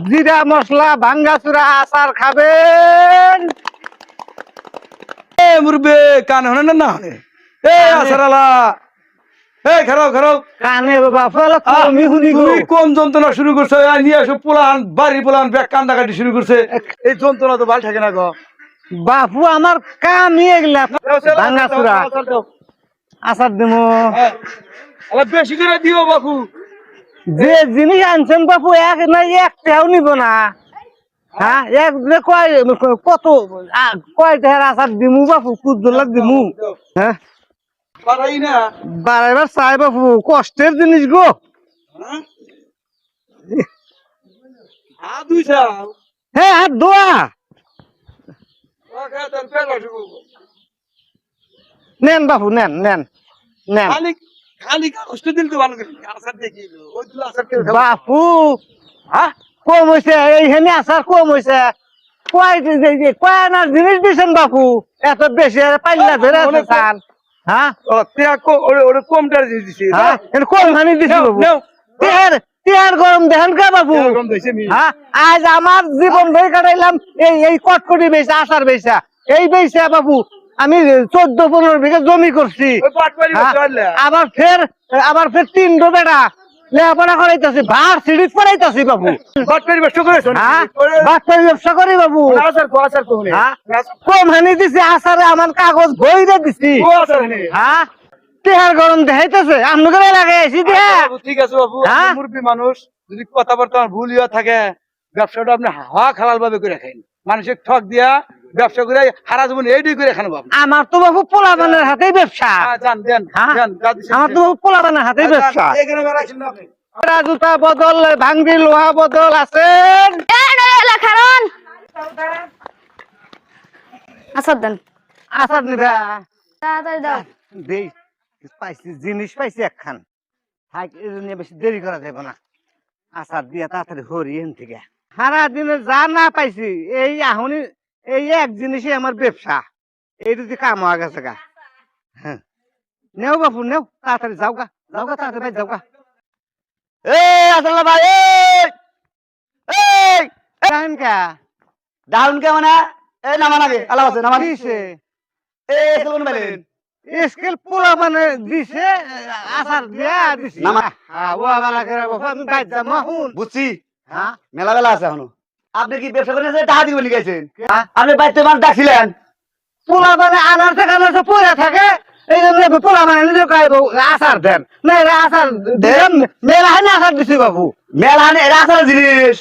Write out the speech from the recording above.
জিরা মশলা ভাঙ্গাচুরা আচার খাবেন। এ মুরবে কান হনে না হনে এ আসারালা এই খারাপ খারাপ কানে বাবা ফলে তুমি শুনি গো। তুমি কোন যন্ত্রণা শুরু করছো নিয়ে এসো পোলান বাড়ি পোলান ব্যাগ কান্দা কাটি শুরু করছে এই যন্ত্রণা তো ভালো থাকে না গো বাপু আমার কামই এগুলা ভাঙ্গাচুরা আচার দিমু। বেশি করে দিও বাপু যে জিনিস আনছেন বাপু এক না একটাও নিব না। হ্যাঁ এক যে কত কয়টা আচার দিমু বাপু কুদুল্লাহ দিমু। হ্যাঁ পারাই না বারবার চাই বাপু কষ্টের জিনিস গো। হাত দুইছা হ্যাঁ হাত ধোয়া নেন বাপু নেন নেন নেন। খালি খালি কষ্ট দিল তো ভালো করে আসার দেখি ওই তুই আসার কে বাপু হ্যাঁ কম হয়েছে এইখানে আচার কম হয়েছে কয়নার জিনিস দিছেন বাপু এত বেশি পাইলা ধরে আছেন। হ্যাঁ ও তিয়া কো ওরে কমটা দিছি হ্যাঁ কম খানি দিছি বাবু। তেহার গরম দেখেন কে বাবু। গরম দিছে নি হ্যাঁ আজ আমার জীবন ধরে কাটাইলাম এই কটকটি বেচা আচার বেচা এই বেচা বাবু আমি 14-15 বিঘা জমি করছি। ওই পাটবাড়ি চলে আবার ফের 3 বেটা লেখাপড়া করাইতেছি ভার সিঁড়ি করাইতেছি বাবু। পাটবাড়ি ব্যস্ত করেছ হ্যাঁ বাচ্চার ব্যবসা করি বাবু। আসার কো হ্যাঁ কম হানি দিছি আচারে আমার কাগজ বইরে দিছি। ও আসার নে হ্যাঁ তেহার গরম দেখাইতেছে আপনাদের এলাকায় এসি দিয়ে। ঠিক আছে বাবু হ্যাঁ? আপনি মুরব্বী মানুষ যদি কথাবার্তা ভুল হইয়া থাকে ব্যবসাটা আপনি হাওয়া খালাল ভাবে করে খাইন মানুষের ঠক দিয়া ব্যবসা করে হারা জীবন এইটাই করে খান বাবু আমার তো বাবু পোলাপানের হাতেই ব্যবসা। যান দেন হ্যাঁ? দেন আমার তো বাবু পোলাপানের হাতেই ব্যবসা। এখানে রাখছেন না আপনি জুতা বদল ভাঙ্গি লোহা বদল আছেন। আসার দেন আচার নিবা তাড়াতাড়ি দাও। দেই পাইছি জিনিস পাইছি একখান থাক এই জন্য বেশি দেরি করা যাবে না আচার দিয়া তাড়াতাড়ি হরি এন থেকে সারা দিনে যা না পাইছি এই আহনি এই এক জিনিসই আমার ব্যবসা এই যদি কাম হয়ে গেছে গা। হ্যাঁ নেও বাপু নেও তাড়াতাড়ি যাও গা তাড়াতাড়ি ভাই যাও গা। এই আসলে ভাই এই টাইম কা ডাউন কে মানে এই নামান আগে আলাপ আছে নামান দিছে এই সেলুন বাইলেন স্কেল পোলা মানে দিছে আচার দিয়া দিছে নামা। ও বালা করে বাপু আমি বাইর যাম হুন। বুঝছি হ্যাঁ মেলা বেলা আছে এখনো আপনি কি ব্যবসা করেন টাকা দিবেন লিখেছেন আপনি বাইতে মানুষ ডাকছিলেন পোলা মানে আনার থেকে পড়ে থাকে এই জন্য পোলা মানে নিজে আচার দেন না আচার দেন মেলা হানি আচার দিছি বাবু। মেলা এরা আসলে জিনিস